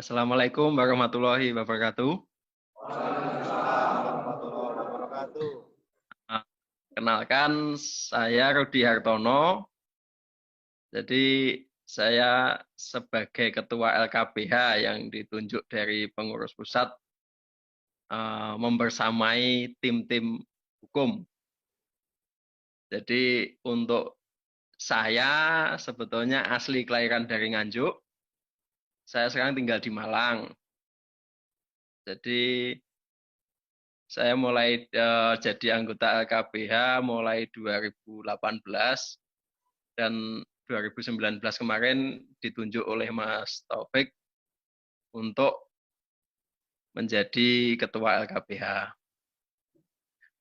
Assalamualaikum warahmatullahi wabarakatuh. Waalaikumsalam warahmatullahi wabarakatuh. Nah, Kenalkan, saya Rudi Hartono. Jadi, saya sebagai Ketua LKBH yang ditunjuk dari pengurus pusat membersamai tim-tim hukum. Jadi, untuk saya sebetulnya asli kelahiran dari Nganjuk. Saya sekarang tinggal di Malang. Jadi, saya mulai jadi anggota LKBH mulai 2018 dan 2019 kemarin ditunjuk oleh Mas Taufik untuk menjadi ketua LKBH.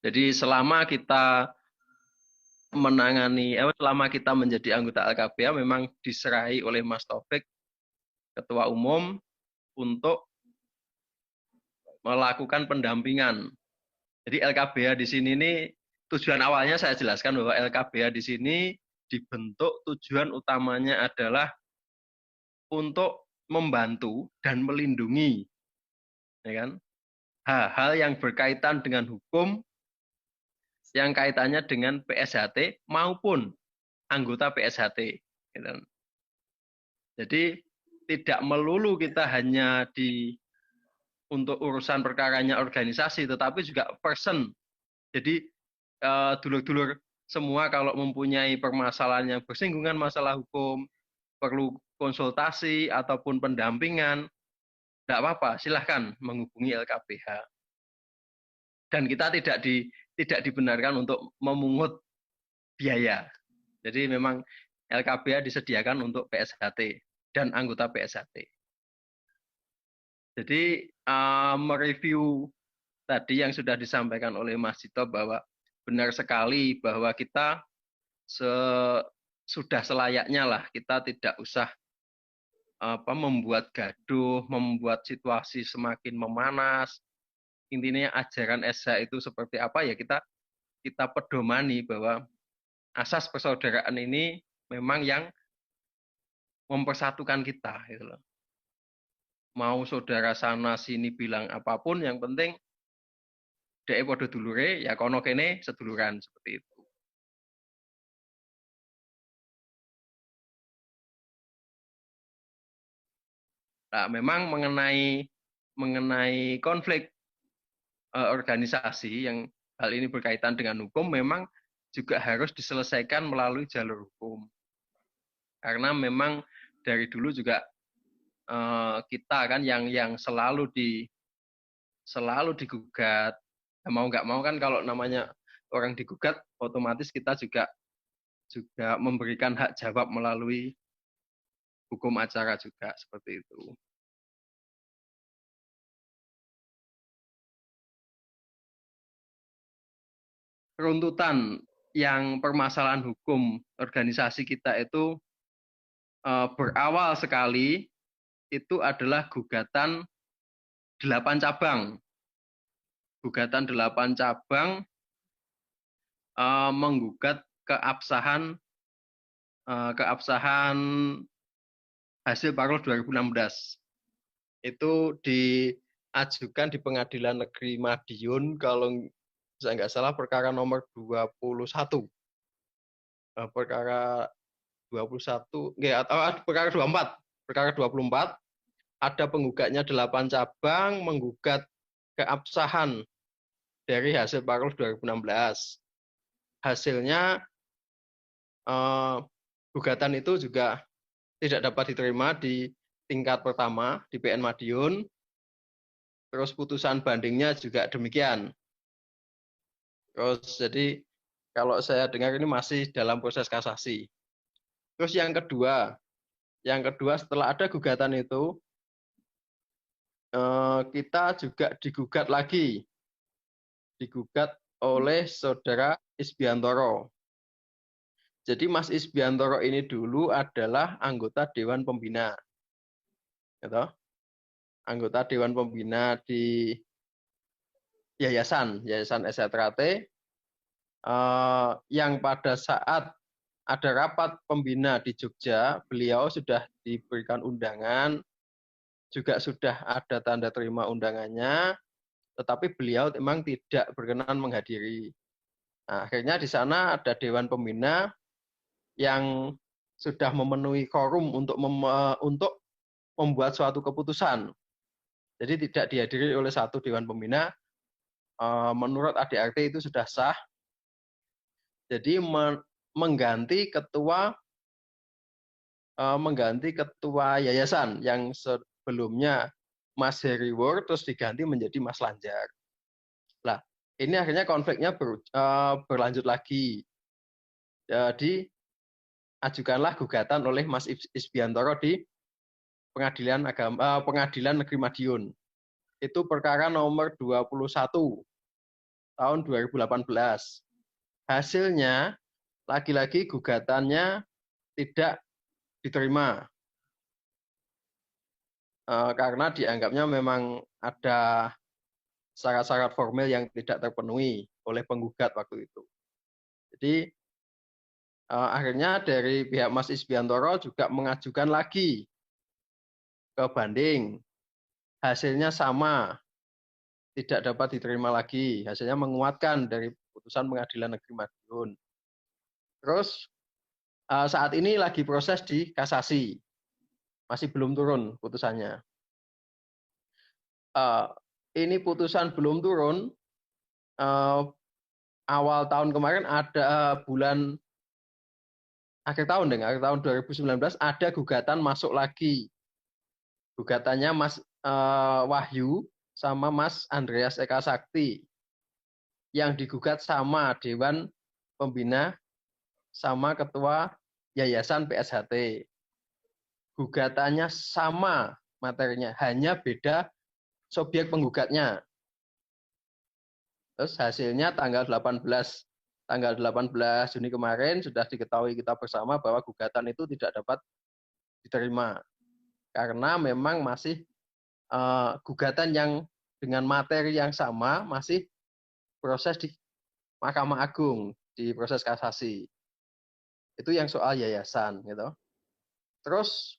Jadi selama kita selama kita menjadi anggota LKBH memang diserahi oleh Mas Taufik, ketua umum, untuk melakukan pendampingan. Jadi LKBH di sini ini tujuan awalnya saya jelaskan bahwa LKBH di sini dibentuk tujuan utamanya adalah untuk membantu dan melindungi, ya kan, hal-hal yang berkaitan dengan hukum, yang kaitannya dengan PSHT maupun anggota PSHT. Gitu. Jadi tidak melulu kita hanya untuk urusan perkaranya organisasi, tetapi juga person. Jadi dulur-dulur semua kalau mempunyai permasalahan yang bersinggungan masalah hukum, perlu konsultasi ataupun pendampingan, tidak apa-apa, silahkan menghubungi LKBH. Dan kita tidak dibenarkan untuk memungut biaya. Jadi memang LKBH disediakan untuk PSHT dan anggota PSHT. Jadi mereview tadi yang sudah disampaikan oleh Mas Cito bahwa benar sekali bahwa kita sudah selayaknya lah, kita tidak usah membuat gaduh, membuat situasi semakin memanas. Intinya ajaran SH itu seperti apa ya, kita pedomani bahwa asas persaudaraan ini memang yang mempersatukan kita, gitu loh. Mau saudara sana sini bilang apapun, yang penting dhek padha dulure, ya kono kene seduluran, seperti itu. Nah, memang mengenai konflik organisasi yang hal ini berkaitan dengan hukum memang juga harus diselesaikan melalui jalur hukum. Karena memang dari dulu juga kita kan yang selalu digugat. Mau nggak mau kan kalau namanya orang digugat, otomatis kita juga memberikan hak jawab melalui hukum acara juga, seperti itu. Runtutan yang permasalahan hukum organisasi kita itu berawal sekali itu adalah gugatan 8 cabang. Gugatan 8 cabang menggugat keabsahan hasil Parul 2016. Itu diajukan di Pengadilan Negeri Madiun, kalau saya nggak salah perkara nomor 21. Perkara 21, atau perkara 24. Perkara 24, ada penggugatnya 8 cabang menggugat keabsahan dari hasil Parul 2016. Hasilnya gugatan itu juga tidak dapat diterima di tingkat pertama di PN Madiun. Terus putusan bandingnya juga demikian. Terus jadi kalau saya dengar ini masih dalam proses kasasi. Terus yang kedua setelah ada gugatan itu, kita juga digugat lagi. Digugat oleh saudara Isbiantoro. Jadi Mas Isbiantoro ini dulu adalah anggota Dewan Pembina. Gitu. Anggota Dewan Pembina di Yayasan SHTRAT, yang pada saat ada rapat pembina di Jogja, beliau sudah diberikan undangan juga sudah ada tanda terima undangannya, tetapi beliau memang tidak berkenan menghadiri. Nah, akhirnya di sana ada Dewan Pembina yang sudah memenuhi quorum untuk membuat suatu keputusan. Jadi tidak dihadiri oleh satu Dewan Pembina. Menurut ADRT itu sudah sah. Jadi mengganti ketua yayasan yang sebelumnya Mas Heri Wur, terus diganti menjadi Mas Lanjar. Nah, ini akhirnya konfliknya berlanjut lagi. Jadi ajukanlah gugatan oleh Mas Isbiantoro di Pengadilan Negeri Madiun. Itu perkara nomor 21 tahun 2018. Hasilnya lagi-lagi gugatannya tidak diterima karena dianggapnya memang ada syarat-syarat formil yang tidak terpenuhi oleh penggugat waktu itu. Jadi akhirnya dari pihak Mas Isbiantoro juga mengajukan lagi ke banding. Hasilnya sama, tidak dapat diterima lagi. Hasilnya menguatkan dari putusan Pengadilan Negeri Madiun. Terus saat ini lagi proses di kasasi. Masih belum turun putusannya. Ini putusan belum turun. Awal tahun kemarin ada akhir tahun 2019 ada gugatan masuk lagi. Gugatannya Mas Wahyu sama Mas Andreas Eka Sakti. Yang digugat sama Dewan Pembina sama Ketua Yayasan PSHT. Gugatannya sama materinya, hanya beda subjek penggugatnya. Terus hasilnya tanggal 18 Juni kemarin sudah diketahui kita bersama bahwa gugatan itu tidak dapat diterima. Karena memang masih gugatan yang dengan materi yang sama masih proses di Mahkamah Agung, di proses kasasi. Itu yang soal yayasan gitu. Terus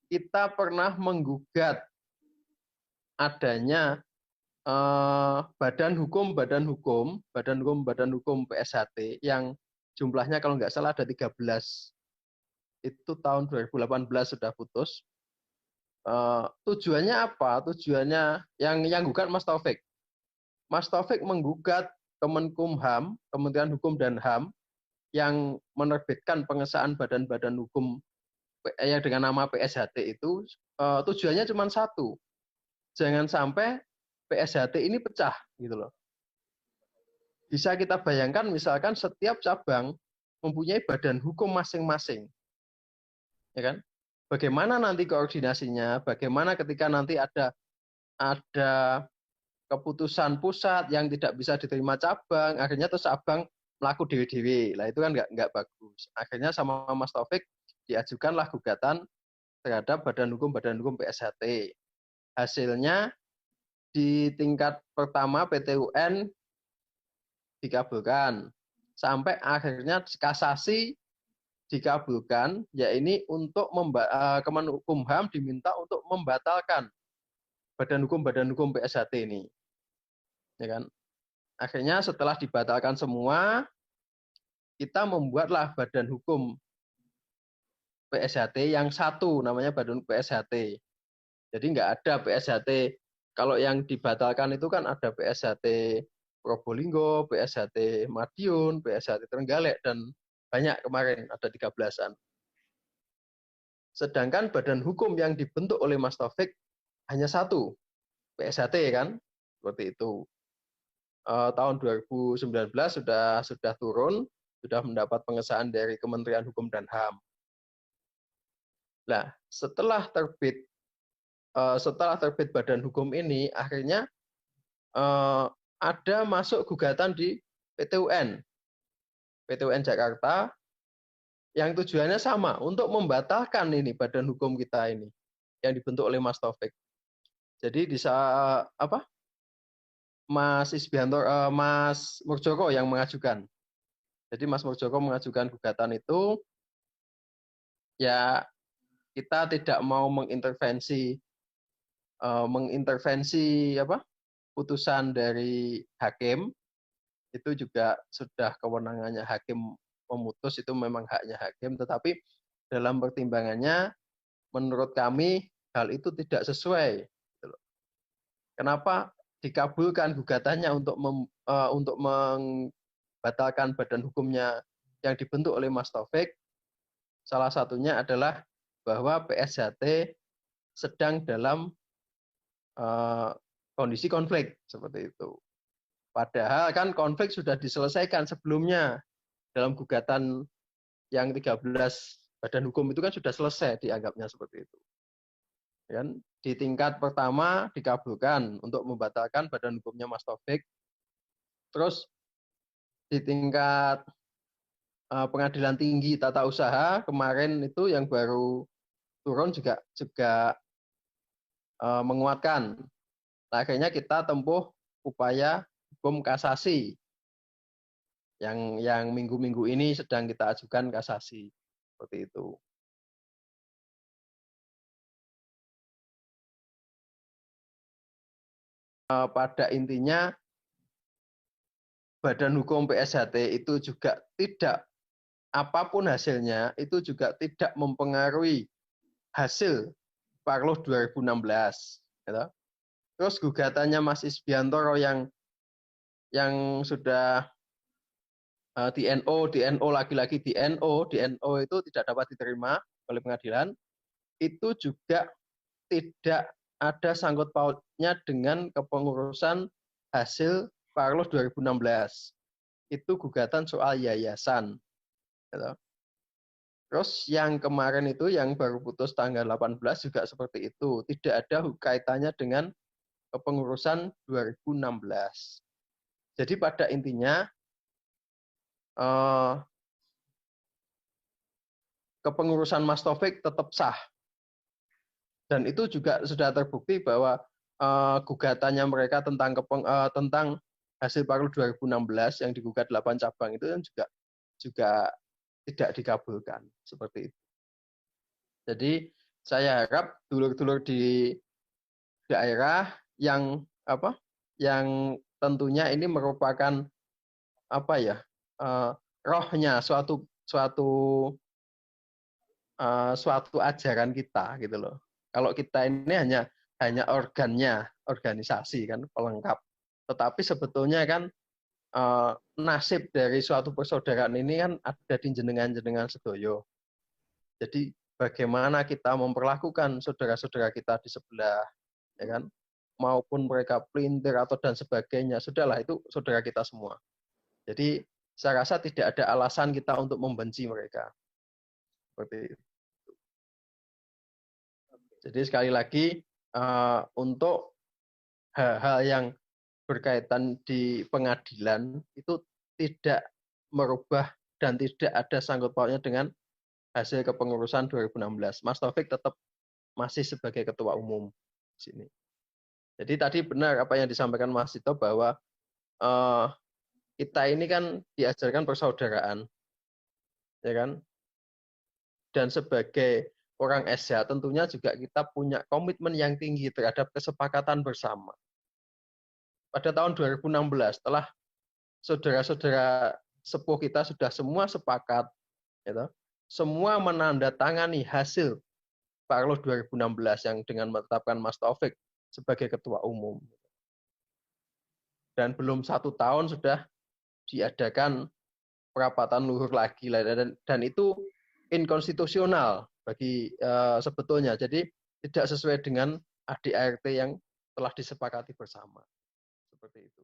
kita pernah menggugat adanya badan hukum PSHT yang jumlahnya kalau nggak salah ada 13. Itu tahun 2018 sudah putus. Tujuannya apa? Tujuannya yang gugat Mas Taufik. Mas Taufik menggugat Kemenkumham, Kementerian Hukum dan HAM, yang menerbitkan pengesahan badan-badan hukum yang dengan nama PSHT itu tujuannya cuma satu. Jangan sampai PSHT ini pecah gitu loh. Bisa kita bayangkan misalkan setiap cabang mempunyai badan hukum masing-masing. Ya kan? Bagaimana nanti koordinasinya? Bagaimana ketika nanti ada keputusan pusat yang tidak bisa diterima cabang, akhirnya terus cabang melaku dewi-dewi. Lah itu kan nggak bagus. Akhirnya sama Mas Taufik diajukanlah gugatan terhadap badan hukum PSHT. Hasilnya di tingkat pertama PT UN dikabulkan. Sampai akhirnya kasasi dikabulkan, ya ini untuk Kemenkumham diminta untuk membatalkan badan hukum PSHT ini. Ya kan? Akhirnya setelah dibatalkan semua, kita membuatlah badan hukum PSHT yang satu, namanya badan PSHT. Jadi nggak ada PSHT, kalau yang dibatalkan itu kan ada PSHT Probolinggo, PSHT Madiun, PSHT Trenggalek, dan banyak kemarin, ada 13-an. Sedangkan badan hukum yang dibentuk oleh Mas Taufik hanya satu, PSHT kan, seperti itu. Tahun 2019 sudah turun, sudah mendapat pengesahan dari Kementerian Hukum dan HAM. Nah, setelah terbit badan hukum ini, akhirnya ada masuk gugatan di PT UN Jakarta, yang tujuannya sama, untuk membatalkan ini badan hukum kita ini yang dibentuk oleh Mas Taufik. Jadi Mas Murjoko yang mengajukan. Jadi Mas Murjoko mengajukan gugatan itu, ya kita tidak mau mengintervensi mengintervensi putusan dari hakim, itu juga sudah kewenangannya hakim memutus, itu memang haknya hakim, tetapi dalam pertimbangannya menurut kami hal itu tidak sesuai. Kenapa dikabulkan gugatannya untuk membatalkan badan hukumnya yang dibentuk oleh Mas Taufik? Salah satunya adalah bahwa PSHT sedang dalam kondisi konflik seperti itu. Padahal kan konflik sudah diselesaikan sebelumnya dalam gugatan yang 13 badan hukum itu kan sudah selesai dianggapnya seperti itu. Kan di tingkat pertama dikabulkan untuk membatalkan badan hukumnya Mas Taufik. Terus di tingkat pengadilan tinggi tata usaha kemarin itu yang baru turun juga menguatkan. Nah, akhirnya kita tempuh upaya hukum kasasi yang minggu-minggu ini sedang kita ajukan kasasi seperti itu. Pada intinya badan hukum PSHT itu juga tidak, apapun hasilnya itu juga tidak mempengaruhi hasil Parloh 2016. Gitu. Terus gugatannya Mas Isbiantoro yang sudah DNO lagi-lagi DNO itu tidak dapat diterima oleh pengadilan, itu juga tidak ada sangkut pautnya dengan kepengurusan hasil Parloh 2016. Itu gugatan soal yayasan. Gitu. Terus yang kemarin itu yang baru putus tanggal 18 juga seperti itu. Tidak ada kaitannya dengan kepengurusan 2016. Jadi pada intinya kepengurusan Mas Taufik tetap sah. Dan itu juga sudah terbukti bahwa gugatannya mereka tentang hasil Parloh 2016 yang digugat 8 cabang itu kan juga tidak dikabulkan seperti itu. Jadi saya harap dulur-dulur di daerah yang tentunya ini merupakan rohnya suatu ajaran kita gitu loh. Kalau kita ini hanya organnya, organisasi kan pelengkap. Tetapi sebetulnya kan nasib dari suatu persaudaraan ini kan ada di jenengan-jenengan sedoyo. Jadi bagaimana kita memperlakukan saudara-saudara kita di sebelah, ya kan? Maupun mereka pelintir atau dan sebagainya, sudahlah itu saudara kita semua. Jadi saya rasa tidak ada alasan kita untuk membenci mereka. Seperti itu. Jadi sekali lagi untuk hal-hal yang berkaitan di pengadilan itu tidak merubah dan tidak ada sangkut pautnya dengan hasil kepengurusan 2016. Mas Taufik tetap masih sebagai ketua umum di sini. Jadi tadi benar apa yang disampaikan Mas Tito bahwa kita ini kan diajarkan persaudaraan, ya kan? Dan sebagai orang SH tentunya juga kita punya komitmen yang tinggi terhadap kesepakatan bersama. Pada tahun 2016 setelah saudara-saudara sepuh kita sudah semua sepakat, gitu, semua menandatangani hasil Parloh 2016 yang dengan menetapkan Mas Taufik sebagai ketua umum. Dan belum 1 tahun sudah diadakan perapatan luhur lagi, dan itu inkonstitusional bagi sebetulnya. Jadi tidak sesuai dengan ADART yang telah disepakati bersama. Seperti itu.